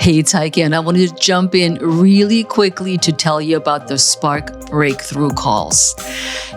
Hey, it's Heike, and I wanted to jump in really quickly to tell you about the Spark Breakthrough Calls.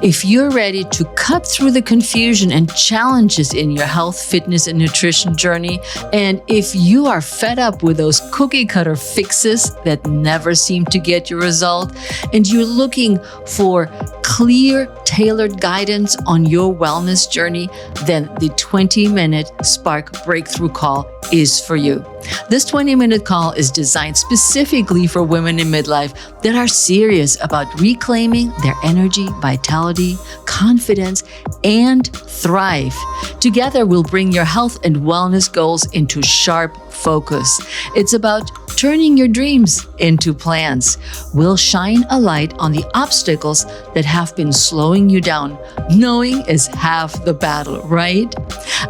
If you're ready to cut through the confusion and challenges in your health, fitness, and nutrition journey, and if you are fed up with those cookie cutter fixes that never seem to get your result, and you're looking for clear, tailored guidance on your wellness journey, then the 20-minute Spark Breakthrough Call is for you. This 20-minute call is designed specifically for women in midlife that are serious about reclaiming their energy, vitality, confidence, and thrive. Together, we'll bring your health and wellness goals into sharp focus. It's about turning your dreams into plans. We'll shine a light on the obstacles that have been slowing you down. Knowing is half the battle, right?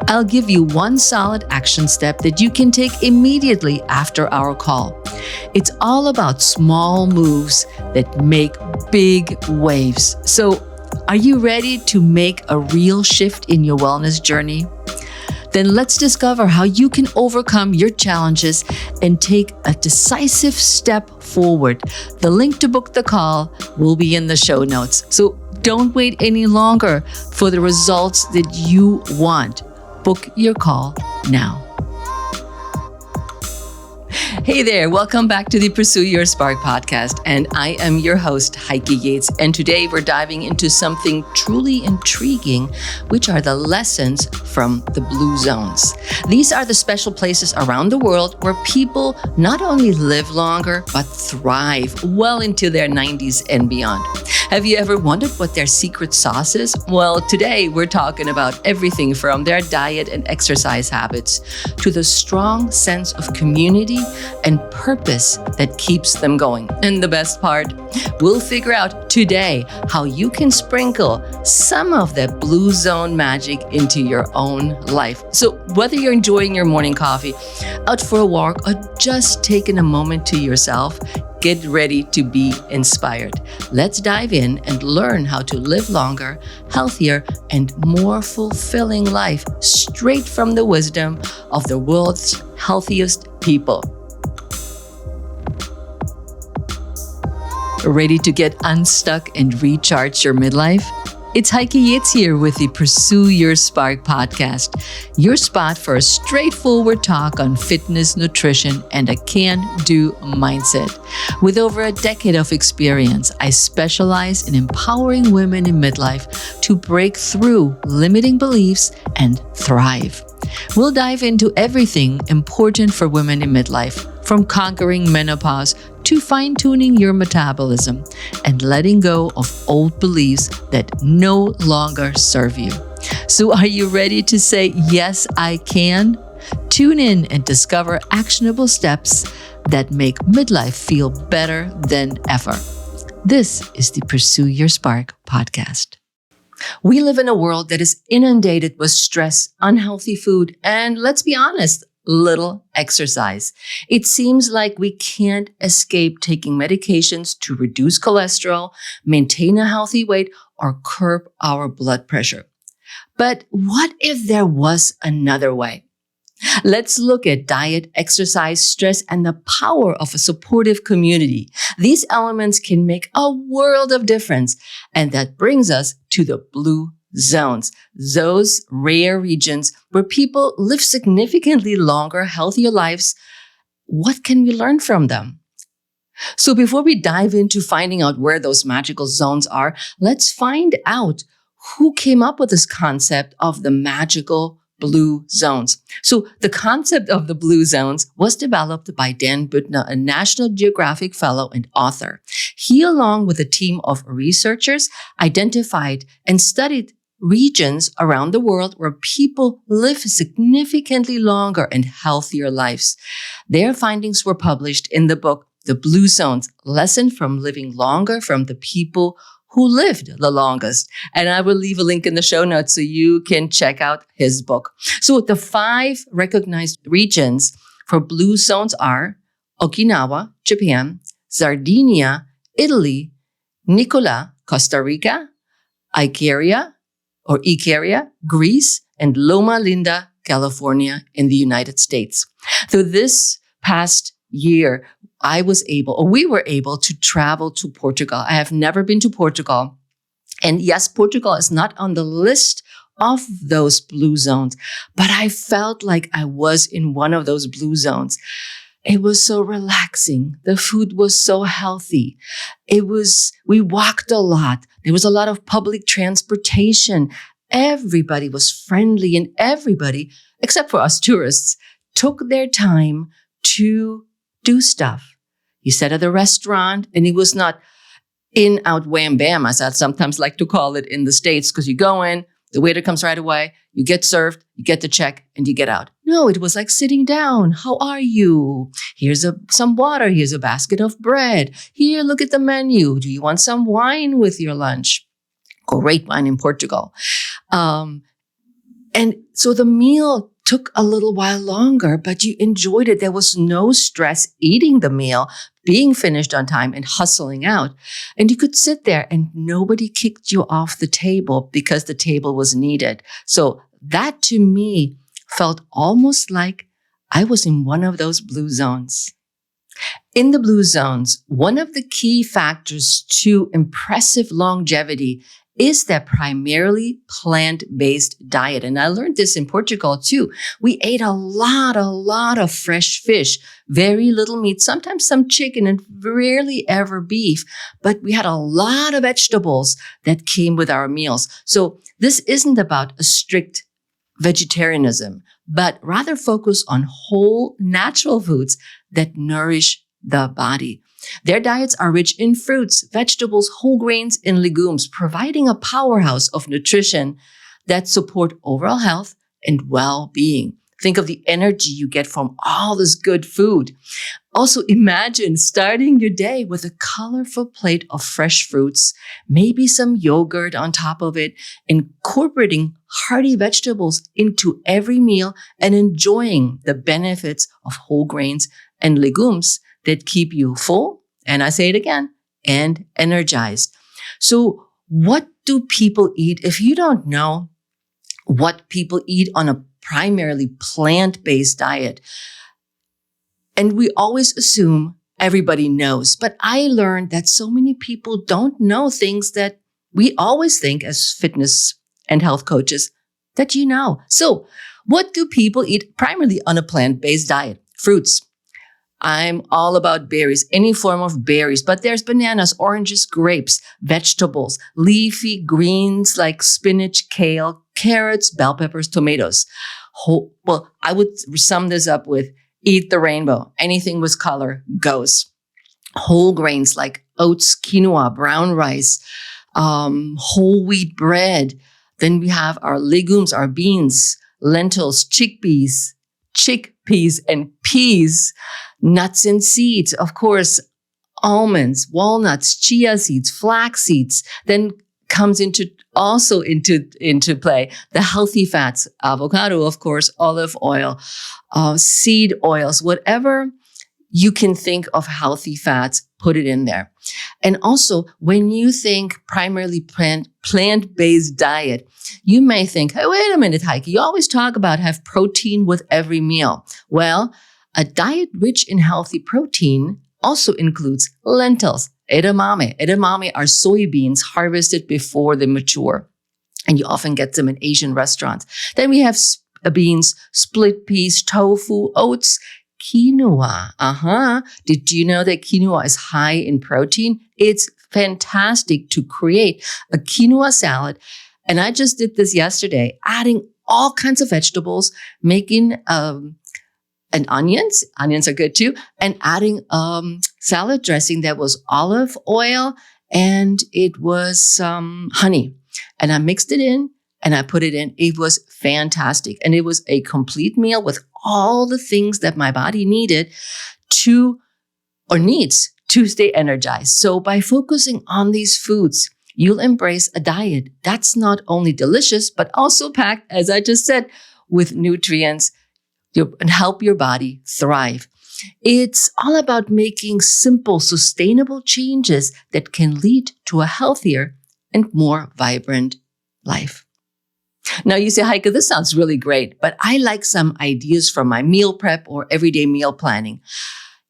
I'll give you one solid action step that you can take immediately after our call. It's all about small moves that make big waves. So, are you ready to make a real shift in your wellness journey? Then let's discover how you can overcome your challenges and take a decisive step forward. The link to book the call will be in the show notes. So don't wait any longer for the results that you want. Book your call now. Hey there, welcome back to the Pursue Your Spark podcast, and I am your host, Heike Yates, and today we're diving into something truly intriguing, which are the lessons from the blue zones. These are the special places around the world where people not only live longer, but thrive well into their 90s and beyond. Have you ever wondered what their secret sauce is? Well, today we're talking about everything from their diet and exercise habits to the strong sense of community and purpose that keeps them going. And the best part, we'll figure out today how you can sprinkle some of that blue zone magic into your own life. So whether you're enjoying your morning coffee, out for a walk, or just taking a moment to yourself, get ready to be inspired. Let's dive in and learn how to live longer, healthier, and more fulfilling life straight from the wisdom of the world's healthiest people. Ready to get unstuck and recharge your midlife? It's Heike Yates here with the Pursue Your Spark podcast, your spot for a straightforward talk on fitness, nutrition, and a can-do mindset. With over a decade of experience, I specialize in empowering women in midlife to break through limiting beliefs and thrive. We'll dive into everything important for women in midlife, from conquering menopause to fine-tuning your metabolism and letting go of old beliefs that no longer serve you. So are you ready to say, yes, I can? Tune in and discover actionable steps that make midlife feel better than ever. This is the Pursue Your Spark podcast. We live in a world that is inundated with stress, unhealthy food, and let's be honest, little exercise. It seems like we can't escape taking medications to reduce cholesterol, maintain a healthy weight, or curb our blood pressure. But what if there was another way? Let's look at diet, exercise, stress, and the power of a supportive community. These elements can make a world of difference. And that brings us to the blue zones, those rare regions where people live significantly longer, healthier lives. What can we learn from them? So before we dive into finding out where those magical zones are, let's find out who came up with this concept of the magical blue zones. So the concept of the blue zones was developed by Dan Buettner, a National Geographic Fellow and author. He, along with a team of researchers, identified and studied regions around the world where people live significantly longer and healthier lives. Their findings were published in the book, The Blue Zones, Lesson from Living Longer from the People Who Lived the Longest. And I will leave a link in the show notes so you can check out his book. So the 5 recognized regions for blue zones are Okinawa, Japan, Sardinia, Italy, Nicola, Costa Rica, Icaria, Greece, and Loma Linda, California in the United States. So this past year, we were able to travel to Portugal. I have never been to Portugal. And yes, Portugal is not on the list of those blue zones, but I felt like I was in one of those blue zones. It was so relaxing. The food was so healthy. We walked a lot. There was a lot of public transportation. Everybody was friendly, and everybody, except for us tourists, took their time to do stuff. You sat at a restaurant, and it was not in, out, wham, bam, as I sometimes like to call it in the States, because you go in, the waiter comes right away, you get served, you get the check, and you get out. No, it was like sitting down. How are you? Here's some water. Here's a basket of bread. Here, look at the menu. Do you want some wine with your lunch? Great wine in Portugal. And so the meal took a little while longer, but you enjoyed it. There was no stress eating the meal, being finished on time, and hustling out. And you could sit there and nobody kicked you off the table because the table was needed. So that to me felt almost like I was in one of those blue zones. In the blue zones, one of the key factors to impressive longevity is that primarily plant-based diet. And I learned this in Portugal too. We ate a lot of fresh fish, very little meat, sometimes some chicken, and rarely ever beef. But we had a lot of vegetables that came with our meals. So this isn't about a strict vegetarianism, but rather focus on whole natural foods that nourish the body. Their diets are rich in fruits, vegetables, whole grains, and legumes, providing a powerhouse of nutrition that support overall health and well-being. Think of the energy you get from all this good food. Also, imagine starting your day with a colorful plate of fresh fruits, maybe some yogurt on top of it, incorporating hearty vegetables into every meal and enjoying the benefits of whole grains and legumes that keep you full, and I say it again, and energized. So what do people eat? If you don't know what people eat on a primarily plant-based diet, and we always assume everybody knows, but I learned that so many people don't know things that we always think as fitness and health coaches that you know. So what do people eat primarily on a plant-based diet? Fruits. I'm all about berries, any form of berries, but there's bananas, oranges, grapes, vegetables, leafy greens like spinach, kale, carrots, bell peppers, tomatoes. Well, I would sum this up with eat the rainbow. Anything with color goes. Whole grains like oats, quinoa, brown rice, whole wheat bread. Then we have our legumes, our beans, lentils, chickpeas, and peas, nuts and seeds, of course, almonds, walnuts, chia seeds, flax seeds. Then comes into play the healthy fats, avocado, of course, olive oil, seed oils, whatever you can think of healthy fats, put it in there. And also, when you think primarily plant-based diet, you may think, hey, wait a minute, Heike, you always talk about have protein with every meal. Well, a diet rich in healthy protein also includes lentils, edamame. Edamame are soybeans harvested before they mature, and you often get them in Asian restaurants. Then we have beans, split peas, tofu, oats, quinoa. Did you know that quinoa is high in protein? It's fantastic to create a quinoa salad. And I just did this yesterday, adding all kinds of vegetables, making and onions. Onions are good too. And adding salad dressing that was olive oil and it was honey. And I mixed it in and I put it in. It was fantastic. And it was a complete meal with all the things that my body needed needs to stay energized. So by focusing on these foods, you'll embrace a diet that's not only delicious, but also packed, as I just said, with nutrients and help your body thrive. It's all about making simple, sustainable changes that can lead to a healthier and more vibrant life. Now you say, Heike, this sounds really great, but I like some ideas from my meal prep or everyday meal planning.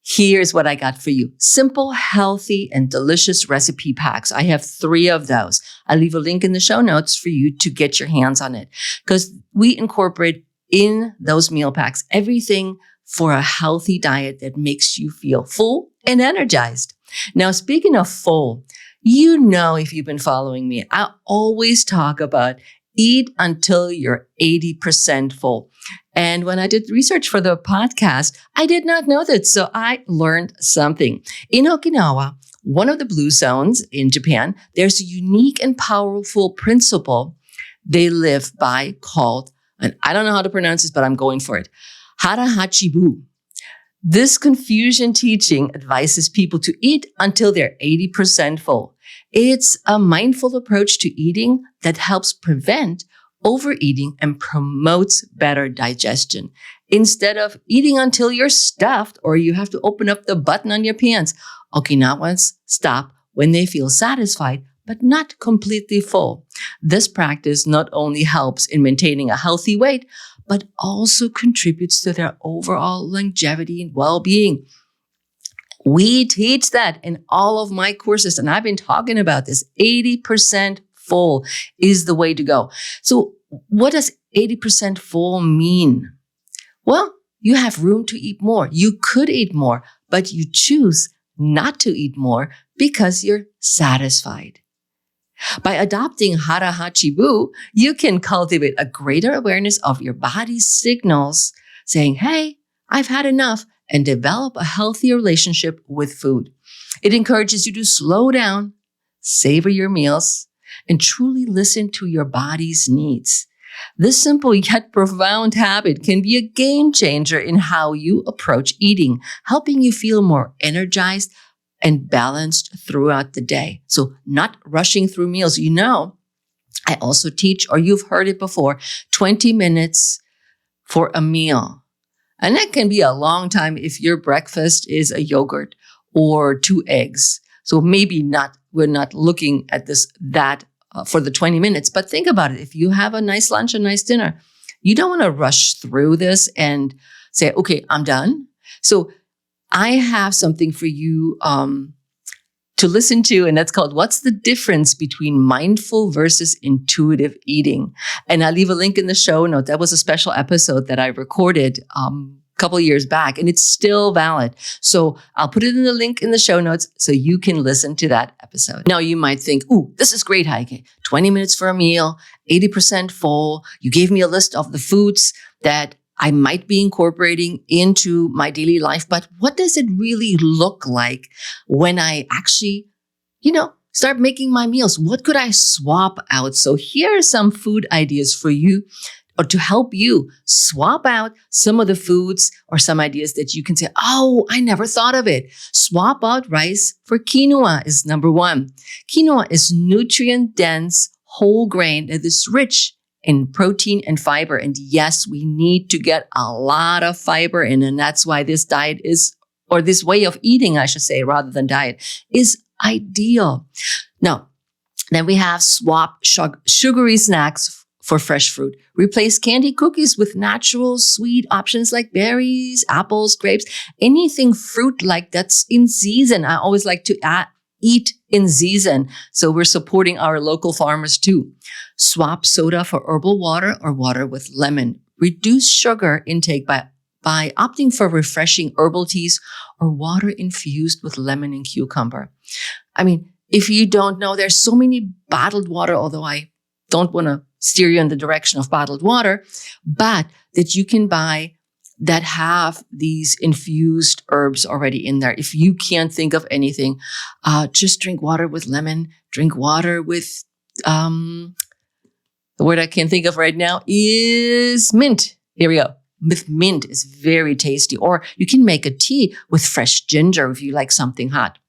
Here's what I got for you. Simple, healthy, and delicious recipe packs. I have 3 of those. I'll leave a link in the show notes for you to get your hands on it, because we incorporate in those meal packs everything for a healthy diet that makes you feel full and energized. Now, speaking of full, if you've been following me, I always talk about eat until you're 80% full. And when I did research for the podcast, I did not know that. So I learned something. In Okinawa, one of the blue zones in Japan, there's a unique and powerful principle they live by called, and I don't know how to pronounce this, but I'm going for it, hara-hachi-bu. This Confucian teaching advises people to eat until they're 80% full. It's a mindful approach to eating that helps prevent overeating and promotes better digestion. Instead of eating until you're stuffed or you have to open up the button on your pants, Okinawans stop when they feel satisfied, but not completely full. This practice not only helps in maintaining a healthy weight, but also contributes to their overall longevity and well-being. We teach that in all of my courses, and I've been talking about this. 80% full is the way to go. So what does 80% full mean? Well, you have room to eat more. You could eat more, but you choose not to eat more because you're satisfied. By adopting hara-hachi-bu, you can cultivate a greater awareness of your body's signals, saying, hey, I've had enough, and develop a healthier relationship with food. It encourages you to slow down, savor your meals, and truly listen to your body's needs. This simple yet profound habit can be a game changer in how you approach eating, helping you feel more energized and balanced throughout the day. So not rushing through meals. I also teach, or you've heard it before, 20 minutes for a meal. And that can be a long time if your breakfast is a yogurt or 2 eggs. So maybe we're not looking at that for the 20 minutes, but think about it. If you have a nice lunch, a nice dinner, you don't want to rush through this and say, okay, I'm done. So I have something for you to listen to, and that's called What's the Difference Between Mindful versus Intuitive Eating? And I'll leave a link in the show note. That was a special episode that I recorded a couple years back, and it's still valid. So I'll put it in the link in the show notes so you can listen to that episode. Now you might think, ooh, this is great, Heike. 20 minutes for a meal, 80% full. You gave me a list of the foods that I might be incorporating into my daily life, but what does it really look like when I actually, start making my meals? What could I swap out? So here are some food ideas for you, or to help you swap out some of the foods or some ideas that you can say, oh, I never thought of it. Swap out rice for quinoa is number 1. Quinoa is nutrient-dense, whole grain that is rich in protein and fiber. And yes, we need to get a lot of fiber in. And that's why this diet or this way of eating, I should say, rather than diet, is ideal. Now, then we have swap sugary snacks for fresh fruit. Replace candy cookies with natural sweet options like berries, apples, grapes, anything fruit-like that's in season. I always like to eat in season. So we're supporting our local farmers too. Swap soda for herbal water or water with lemon. Reduce sugar intake by opting for refreshing herbal teas or water infused with lemon and cucumber. I mean, if you don't know, there's so many bottled water, although I don't want to steer you in the direction of bottled water, but that you can buy that have these infused herbs already in there. If you can't think of anything, just drink water with lemon, drink water with, the word I can't think of right now is mint. Here we go. With mint is very tasty. Or you can make a tea with fresh ginger if you like something hot.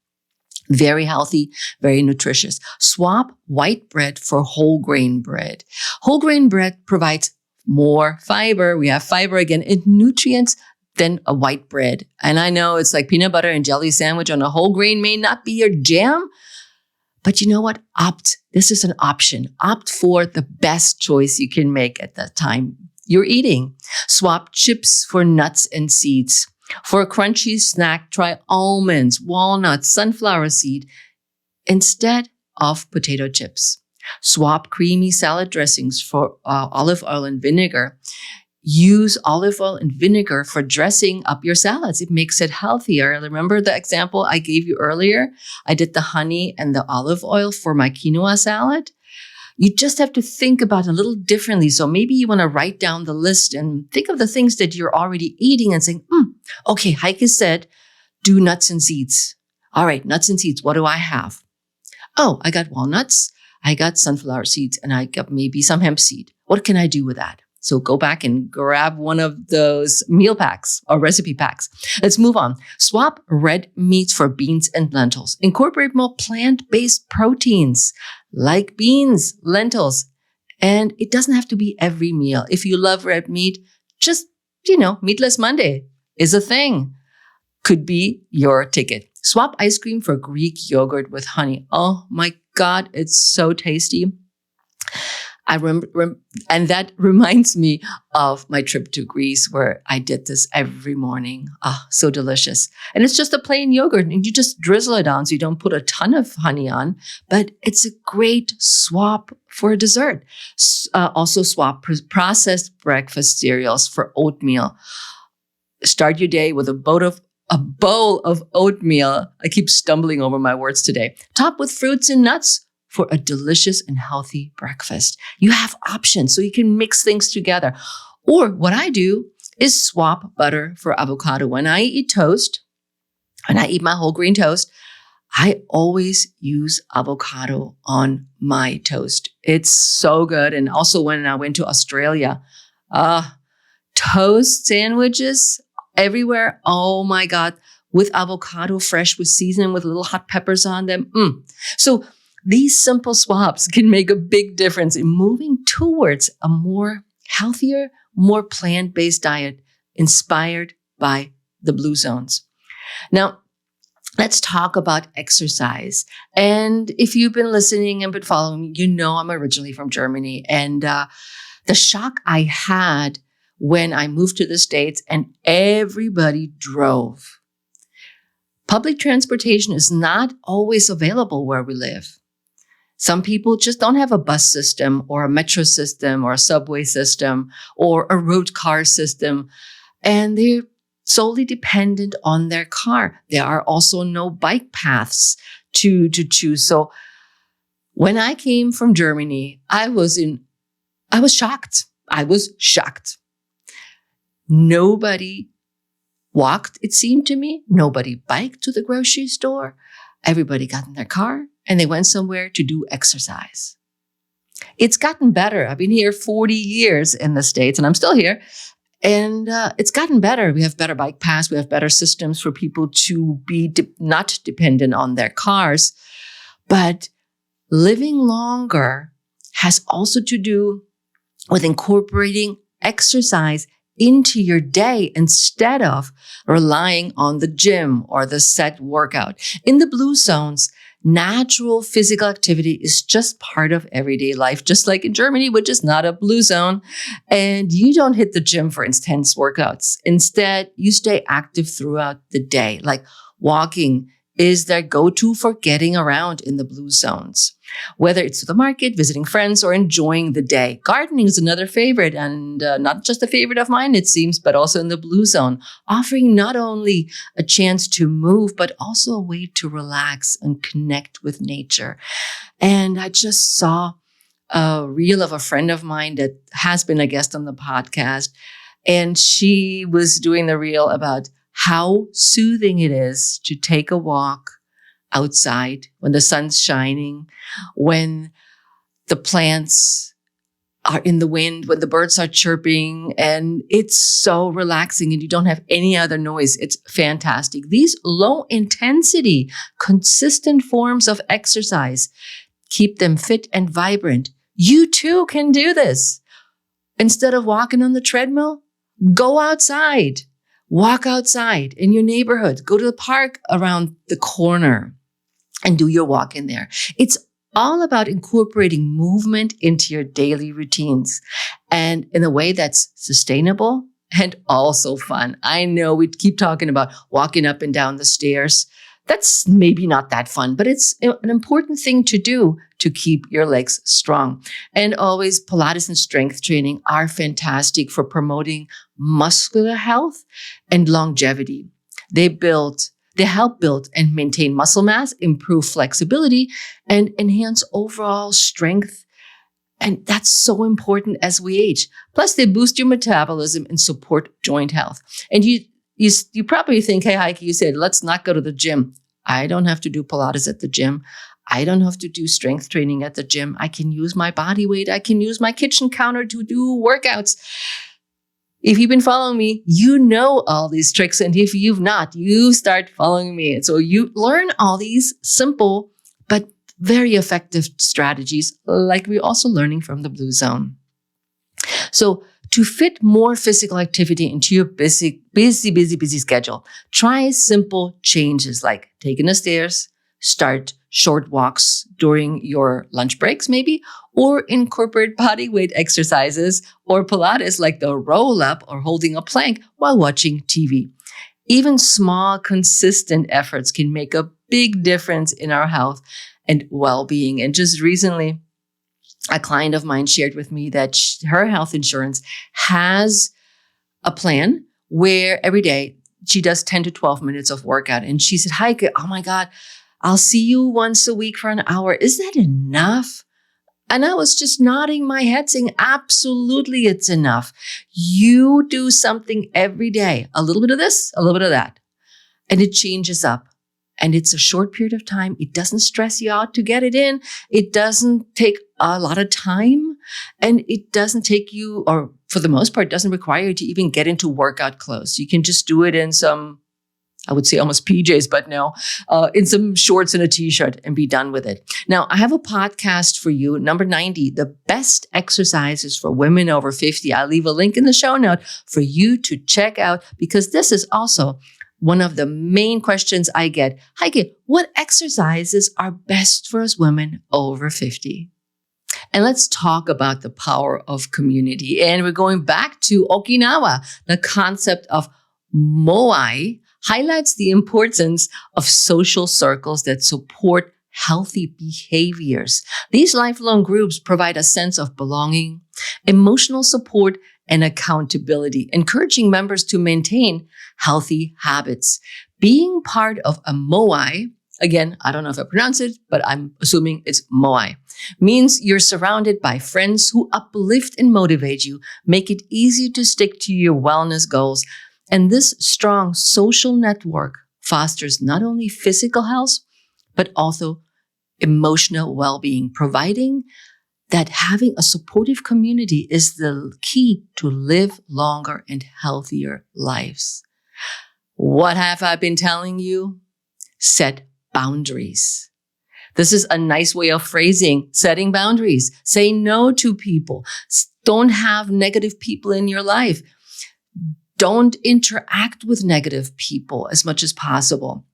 Very healthy, very nutritious. Swap white bread for whole grain bread. Whole grain bread provides more fiber. We have fiber again and nutrients than a white bread. And I know it's like peanut butter and jelly sandwich on a whole grain may not be your jam, but you know what? This is an option. Opt for the best choice you can make at the time you're eating. Swap chips for nuts and seeds. For a crunchy snack, try almonds, walnuts, sunflower seed instead of potato chips. Swap creamy salad dressings for olive oil and vinegar. Use olive oil and vinegar for dressing up your salads. It makes it healthier. Remember the example I gave you earlier? I did the honey and the olive oil for my quinoa salad. You just have to think about it a little differently. So maybe you want to write down the list and think of the things that you're already eating and saying, okay, Heike said, do nuts and seeds. All right, nuts and seeds. What do I have? Oh, I got walnuts. I got sunflower seeds, and I got maybe some hemp seed. What can I do with that? So go back and grab one of those meal packs or recipe packs. Let's move on. Swap red meats for beans and lentils. Incorporate more plant-based proteins like beans, lentils. And it doesn't have to be every meal. If you love red meat, just, Meatless Monday is a thing. Could be your ticket. Swap ice cream for Greek yogurt with honey. Oh my God, it's so tasty. I remember, and that reminds me of my trip to Greece where I did this every morning. So delicious. And it's just a plain yogurt and you just drizzle it on so you don't put a ton of honey on, but it's a great swap for a dessert. Also swap processed breakfast cereals for oatmeal. Start your day with a bowl of oatmeal. I keep stumbling over my words today. Top with fruits and nuts for a delicious and healthy breakfast. You have options, so you can mix things together. Or what I do is swap butter for avocado. When I eat toast, when I eat my whole grain toast, I always use avocado on my toast. It's so good. And also when I went to Australia, toast sandwiches everywhere. Oh my God, with avocado fresh, with seasoning, with little hot peppers on them. So these simple swaps can make a big difference in moving towards a more healthier, more plant-based diet inspired by the blue zones. Now, let's talk about exercise. And if you've been listening and been following me, you know I'm originally from Germany. And the shock I had when I moved to the States and everybody drove. Public transportation is not always available where we live. Some people just don't have a bus system or a metro system or a subway system or a road car system, and they're solely dependent on their car. There are also no bike paths to choose. So when I came from Germany, I was shocked. I was shocked. Nobody walked, it seemed to me. Nobody biked to the grocery store. Everybody got in their car and they went somewhere to do exercise. It's gotten better. I've been here 40 years in the States and I'm still here. And it's gotten better. We have better bike paths. We have better systems for people to be not dependent on their cars. But living longer has also to do with incorporating exercise into your day instead of relying on the gym or the set workout. In the blue zones, natural physical activity is just part of everyday life, just like in Germany, which is not a blue zone. And you don't hit the gym for intense workouts. Instead, you stay active throughout the day, like walking is their go-to for getting around in the blue zones. Whether it's to the market, visiting friends, or enjoying the day. Gardening is another favorite, and not just a favorite of mine, it seems, but also in the blue zone, offering not only a chance to move, but also a way to relax and connect with nature. And I just saw a reel of a friend of mine that has been a guest on the podcast, and she was doing the reel about how soothing it is to take a walk outside when the sun's shining, when the plants are in the wind, when the birds are chirping, and it's so relaxing and you don't have any other noise. It's fantastic. These low intensity, consistent forms of exercise keep them fit and vibrant. You too can do this. Instead of walking on the treadmill, go outside. Walk outside in your neighborhood. Go to the park around the corner and do your walk in there. It's all about incorporating movement into your daily routines and in a way that's sustainable and also fun. I know we keep talking about walking up and down the stairs. That's maybe not that fun, but it's an important thing to do to keep your legs strong. And always, Pilates and strength training are fantastic for promoting muscular health and longevity. They help build and maintain muscle mass, improve flexibility, and enhance overall strength. And that's so important as we age. Plus, they boost your metabolism and support joint health. And you probably think, hey, Heike, you said, let's not go to the gym. I don't have to do Pilates at the gym. I don't have to do strength training at the gym. I can use my body weight. I can use my kitchen counter to do workouts. If you've been following me, you know all these tricks. And if you've not, you start following me. And so you learn all these simple but very effective strategies, like we're also learning from the Blue Zone. So to fit more physical activity into your busy schedule, try simple changes like taking the stairs, start short walks during your lunch breaks maybe, or incorporate body weight exercises or Pilates like the roll up or holding a plank while watching TV. Even small, consistent efforts can make a big difference in our health and well-being. And just recently, a client of mine shared with me that her health insurance has a plan where every day she does 10 to 12 minutes of workout. And she said, Heike, oh my God, I'll see you once a week for an hour. Is that enough? And I was just nodding my head saying, absolutely, it's enough. You do something every day, a little bit of this, a little bit of that, and it changes up. And it's a short period of time. It doesn't stress you out to get it in. It doesn't take a lot of time. And it doesn't take you, or for the most part, doesn't require you to even get into workout clothes. You can just do it in some, I would say almost PJs, but no, in some shorts and a t-shirt and be done with it. Now, I have a podcast for you, number 90, the best exercises for women over 50. I'll leave a link in the show note for you to check out, because this is also one of the main questions I get. Heike, what exercises are best for us women over 50? And let's talk about the power of community. And we're going back to Okinawa. The concept of moai highlights the importance of social circles that support healthy behaviors. These lifelong groups provide a sense of belonging, emotional support, and accountability, encouraging members to maintain healthy habits. Being part of a moai, again, I don't know if I pronounce it, but I'm assuming it's moai, means you're surrounded by friends who uplift and motivate you, make it easy to stick to your wellness goals. And this strong social network fosters not only physical health, but also emotional well-being, providing that having a supportive community is the key to live longer and healthier lives. What have I been telling you? Set boundaries. This is a nice way of phrasing setting boundaries. Say no to people. Don't have negative people in your life. Don't interact with negative people as much as possible.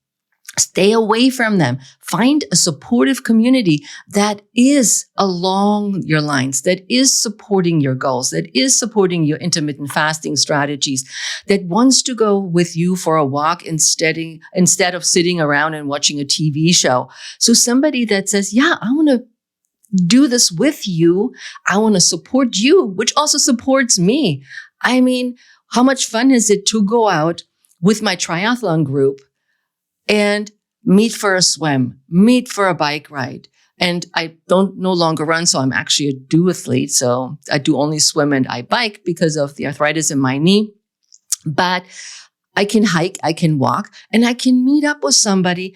Stay away from them. Find a supportive community that is along your lines, that is supporting your goals, that is supporting your intermittent fasting strategies, that wants to go with you for a walk instead of sitting around and watching a TV show. So somebody that says, yeah, I want to do this with you. I want to support you, which also supports me. I mean, how much fun is it to go out with my triathlon group and meet for a swim, meet for a bike ride? And I don't no longer run, so I'm actually a duathlete. So I do only swim and I bike because of the arthritis in my knee. But I can hike, I can walk, and I can meet up with somebody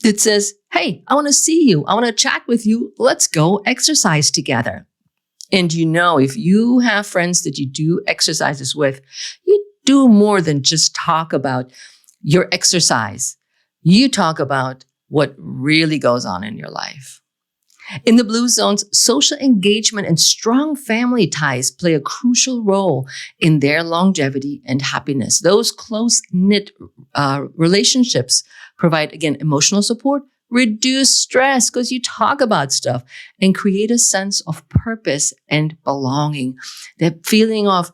that says, hey, I want to see you. I want to chat with you. Let's go exercise together. And if you have friends that you do exercises with, you do more than just talk about your exercise. You talk about what really goes on in your life. In the Blue Zones, social engagement and strong family ties play a crucial role in their longevity and happiness. Those close-knit relationships provide, again, emotional support, reduce stress because you talk about stuff, and create a sense of purpose and belonging. That feeling of,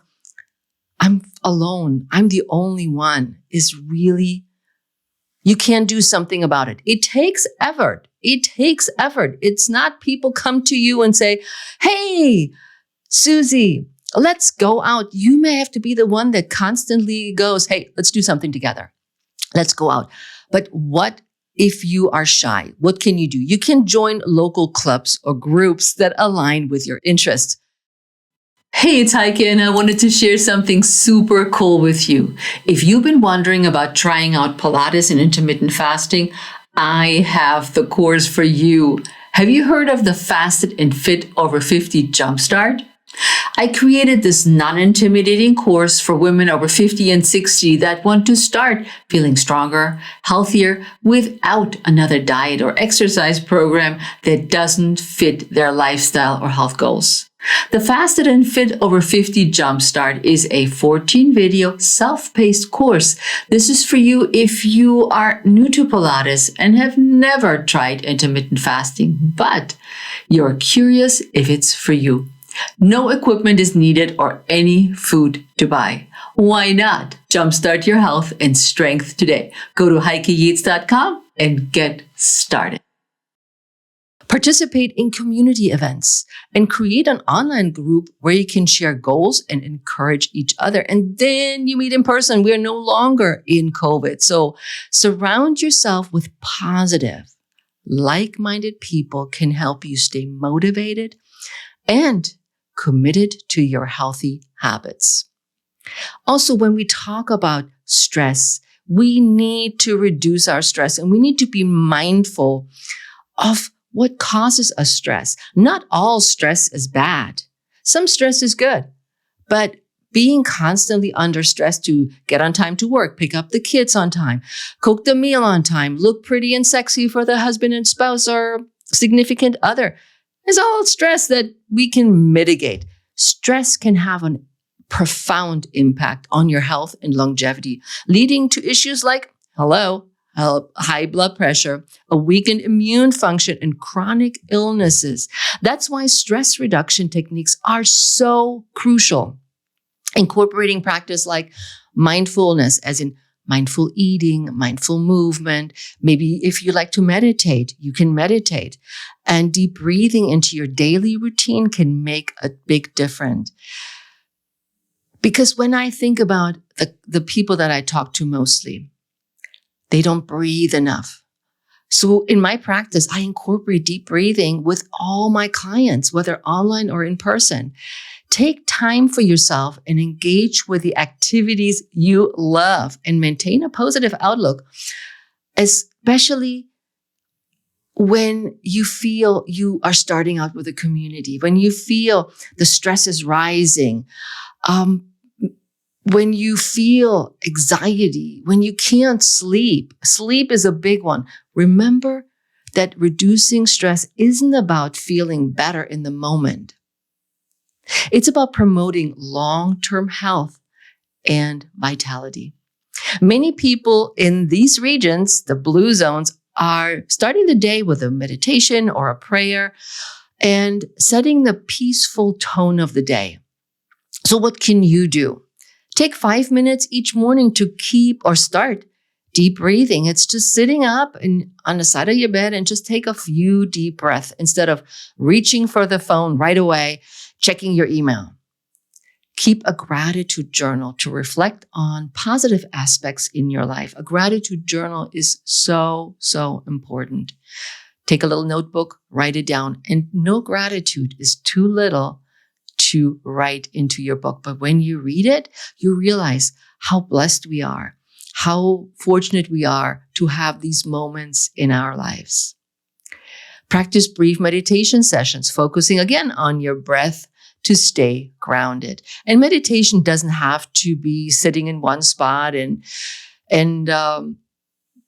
I'm alone, I'm the only one, is really, you can't do something about it. It takes effort. It takes effort. It's not people come to you and say, hey, Susie, let's go out. You may have to be the one that constantly goes, hey, let's do something together. Let's go out. But what if you are shy? What can you do? You can join local clubs or groups that align with your interests. Hey, it's Heike, and I wanted to share something super cool with you. If you've been wondering about trying out Pilates and intermittent fasting, I have the course for you. Have you heard of the Fasted and Fit Over 50 Jumpstart? I created this non-intimidating course for women over 50 and 60 that want to start feeling stronger, healthier, without another diet or exercise program that doesn't fit their lifestyle or health goals. The Fasted and Fit Over 50 Jumpstart is a 14-video self-paced course. This is for you if you are new to Pilates and have never tried intermittent fasting, but you're curious if it's for you. No equipment is needed or any food to buy. Why not jumpstart your health and strength today? Go to heikeyates.com and get started. Participate in community events and create an online group where you can share goals and encourage each other. And then you meet in person. We are no longer in COVID. So surround yourself with positive, like-minded people can help you stay motivated and committed to your healthy habits. Also, when we talk about stress, we need to reduce our stress and we need to be mindful of what causes us stress. Not all stress is bad. Some stress is good, but being constantly under stress to get on time to work, pick up the kids on time, cook the meal on time, look pretty and sexy for the husband and spouse or significant other, is all stress that we can mitigate. Stress can have a profound impact on your health and longevity, leading to issues like, high blood pressure, a weakened immune function, and chronic illnesses. That's why stress reduction techniques are so crucial. Incorporating practice like mindfulness, as in mindful eating, mindful movement. Maybe if you like to meditate, you can meditate. And deep breathing into your daily routine can make a big difference. Because when I think about the people that I talk to mostly, they don't breathe enough. So in my practice, I incorporate deep breathing with all my clients, whether online or in person. Take time for yourself and engage with the activities you love and maintain a positive outlook, especially when you feel you are starting out with a community, when you feel the stress is rising, when you feel anxiety, when you can't sleep. Sleep is a big one. Remember that reducing stress isn't about feeling better in the moment. It's about promoting long-term health and vitality. Many people in these regions, the blue zones, are starting the day with a meditation or a prayer and setting the peaceful tone of the day. So what can you do? Take 5 minutes each morning to keep or start deep breathing. It's just sitting up and on the side of your bed and just take a few deep breaths instead of reaching for the phone right away, checking your email. Keep a gratitude journal to reflect on positive aspects in your life. A gratitude journal is so, so important. Take a little notebook, write it down. And no gratitude is too little to write into your book. But when you read it, you realize how blessed we are, how fortunate we are to have these moments in our lives. Practice brief meditation sessions, focusing again on your breath to stay grounded. And meditation doesn't have to be sitting in one spot and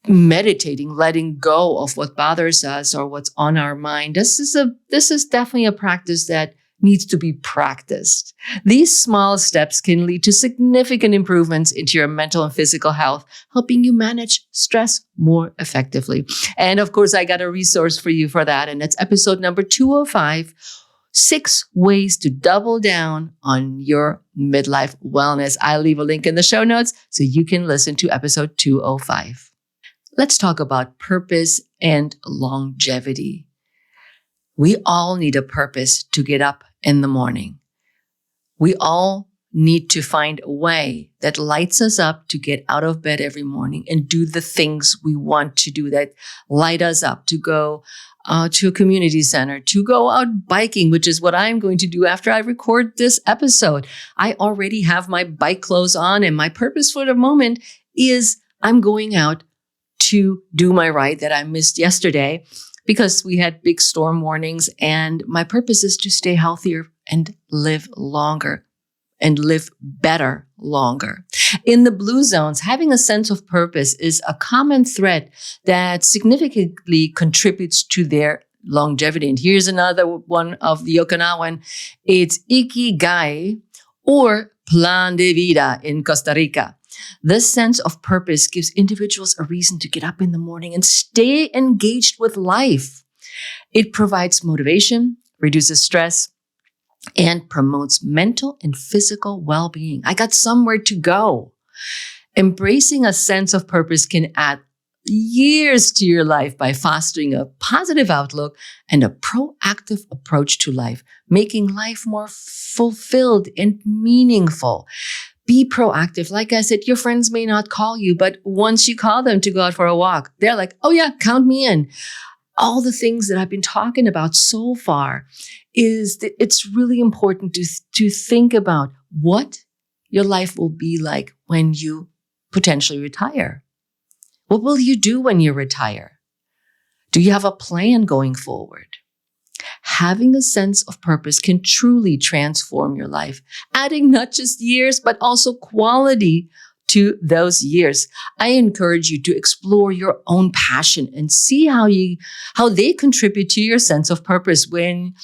meditating, letting go of what bothers us or what's on our mind. This is definitely a practice that needs to be practiced. These small steps can lead to significant improvements into your mental and physical health, helping you manage stress more effectively. And of course, I got a resource for you for that. And that's episode number 205, 6 ways to double down on your midlife wellness. I'll leave a link in the show notes so you can listen to episode 205. Let's talk about purpose and longevity. We all need a purpose to get up in the morning. We all need to find a way that lights us up to get out of bed every morning and do the things we want to do that light us up, to go to a community center, to go out biking, which is what I'm going to do after I record this episode. I already have my bike clothes on, and my purpose for the moment is I'm going out to do my ride that I missed yesterday because we had big storm warnings, and my purpose is to stay healthier and live longer and live better longer. In the blue zones, having a sense of purpose is a common thread that significantly contributes to their longevity. And here's another one of the Okinawan. It's ikigai, or plan de vida in Costa Rica. This sense of purpose gives individuals a reason to get up in the morning and stay engaged with life. It provides motivation, reduces stress, and promotes mental and physical well-being. I got somewhere to go. Embracing a sense of purpose can add years to your life by fostering a positive outlook and a proactive approach to life, making life more fulfilled and meaningful. Be proactive. Like I said, your friends may not call you, but once you call them to go out for a walk, they're like, oh yeah, count me in. All the things that I've been talking about so far is that it's really important to think about what your life will be like when you potentially retire. What will you do when you retire? Do you have a plan going forward? Having a sense of purpose can truly transform your life, adding not just years, but also quality to those years. I encourage you to explore your own passion and see how they contribute to your sense of purpose. When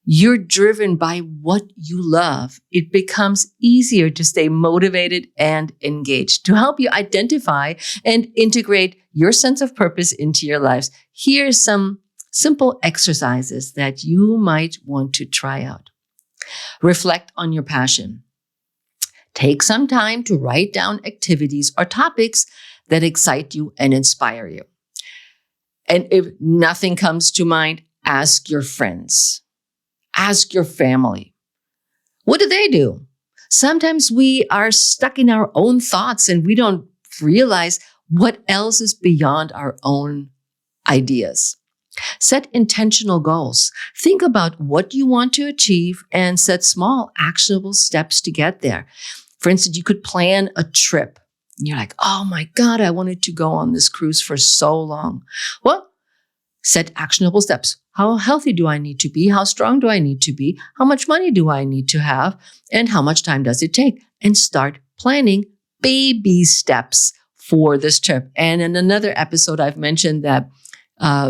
you're driven by what you love, it becomes easier to stay motivated and engaged. To help you identify and integrate your sense of purpose into your lives, here's some simple exercises that you might want to try out. Reflect on your passion. Take some time to write down activities or topics that excite you and inspire you. And if nothing comes to mind, ask your friends. Ask your family. What do they do? Sometimes we are stuck in our own thoughts and we don't realize what else is beyond our own ideas. Set intentional goals. Think about what you want to achieve and set small, actionable steps to get there. For instance, you could plan a trip. You're like, oh my God, I wanted to go on this cruise for so long. Well, set actionable steps. How healthy do I need to be? How strong do I need to be? How much money do I need to have? And how much time does it take? And start planning baby steps for this trip. And in another episode, I've mentioned that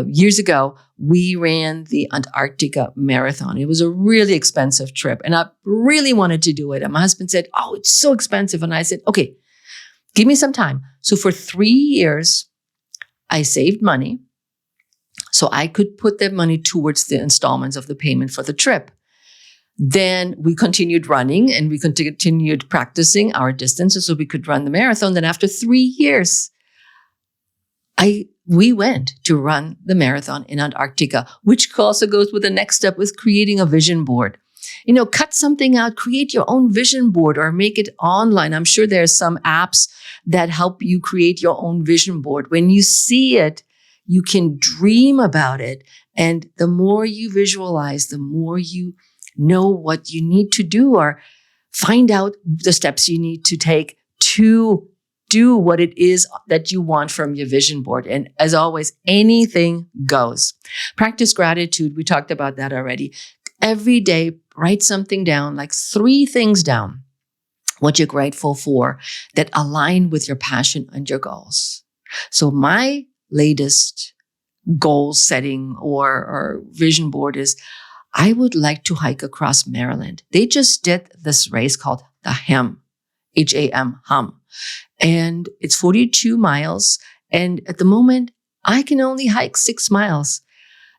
years ago, we ran the Antarctica Marathon. It was a really expensive trip, and I really wanted to do it. And my husband said, oh, it's so expensive. And I said, okay, give me some time. So for 3 years, I saved money so I could put that money towards the installments of the payment for the trip. Then we continued running and we continued practicing our distances so we could run the marathon. Then after 3 years, we went to run the marathon in Antarctica, which also goes with the next step with creating a vision board. Cut something out, create your own vision board or make it online. I'm sure there's some apps that help you create your own vision board. When you see it, you can dream about it. And the more you visualize, the more you know what you need to do or find out the steps you need to take to do what it is that you want from your vision board. And as always, anything goes. Practice gratitude. We talked about that already. Every day, write something down, like 3 things down, what you're grateful for that align with your passion and your goals. So my latest goal setting or vision board is I would like to hike across Maryland. They just did this race called the HAM, H-A-M, HAM. And it's 42 miles. And at the moment, I can only hike 6 miles.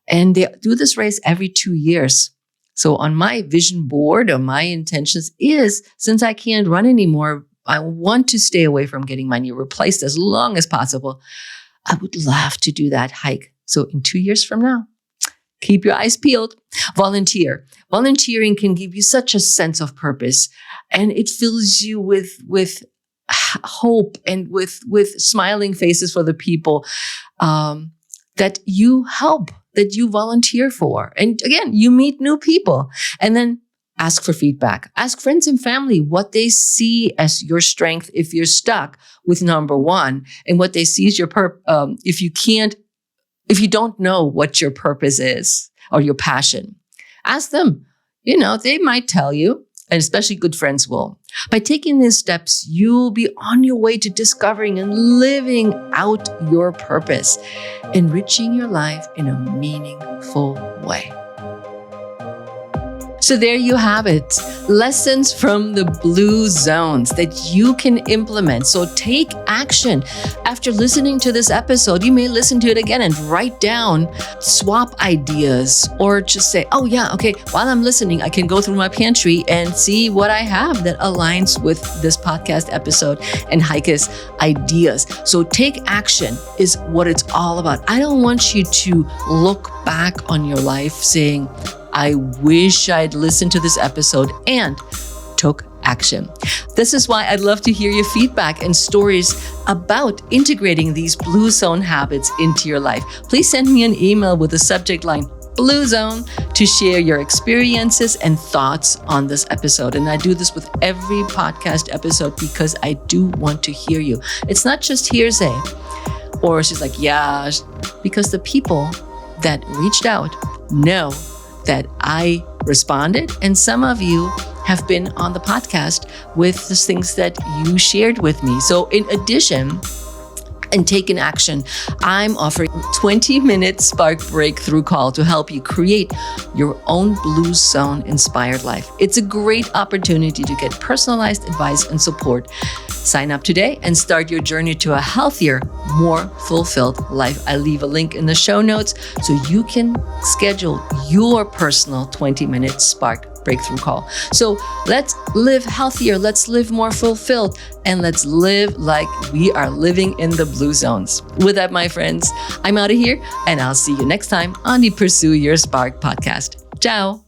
And they do this race every 2 years. So on my vision board or my intentions is, since I can't run anymore, I want to stay away from getting my knee replaced as long as possible. I would love to do that hike. So in 2 years from now, keep your eyes peeled. Volunteer. Volunteering can give you such a sense of purpose, and it fills you with hope and with smiling faces for the people that you help, that you volunteer for. And again, you meet new people, and then ask for feedback. Ask friends and family what they see as your strength if you're stuck with number one, and what they see as your if you don't know what your purpose is or your passion. Ask them. They might tell you, and especially good friends will. By taking these steps, you'll be on your way to discovering and living out your purpose, enriching your life in a meaningful way. So there you have it. Lessons from the blue zones that you can implement. So take action. After listening to this episode, you may listen to it again and write down, swap ideas, or just say, oh yeah, okay, while I'm listening, I can go through my pantry and see what I have that aligns with this podcast episode and Heike's ideas. So take action is what it's all about. I don't want you to look back on your life saying, I wish I'd listened to this episode and took action. This is why I'd love to hear your feedback and stories about integrating these blue zone habits into your life. Please send me an email with the subject line Blue Zone to share your experiences and thoughts on this episode. And I do this with every podcast episode because I do want to hear you. It's not just hearsay or she's like, yeah, because the people that reached out know that I responded, and some of you have been on the podcast with the things that you shared with me. So in addition, and taking action, I'm offering a 20-minute Spark Breakthrough Call to help you create your own Blue Zone inspired life. It's a great opportunity to get personalized advice and support. Sign up today and start your journey to a healthier, more fulfilled life. I leave a link in the show notes so you can schedule your personal 20-minute Spark Breakthrough Call. So let's live healthier, let's live more fulfilled, and let's live like we are living in the blue zones. With that, my friends, I'm out of here, and I'll see you next time on the Pursue Your Spark podcast. Ciao.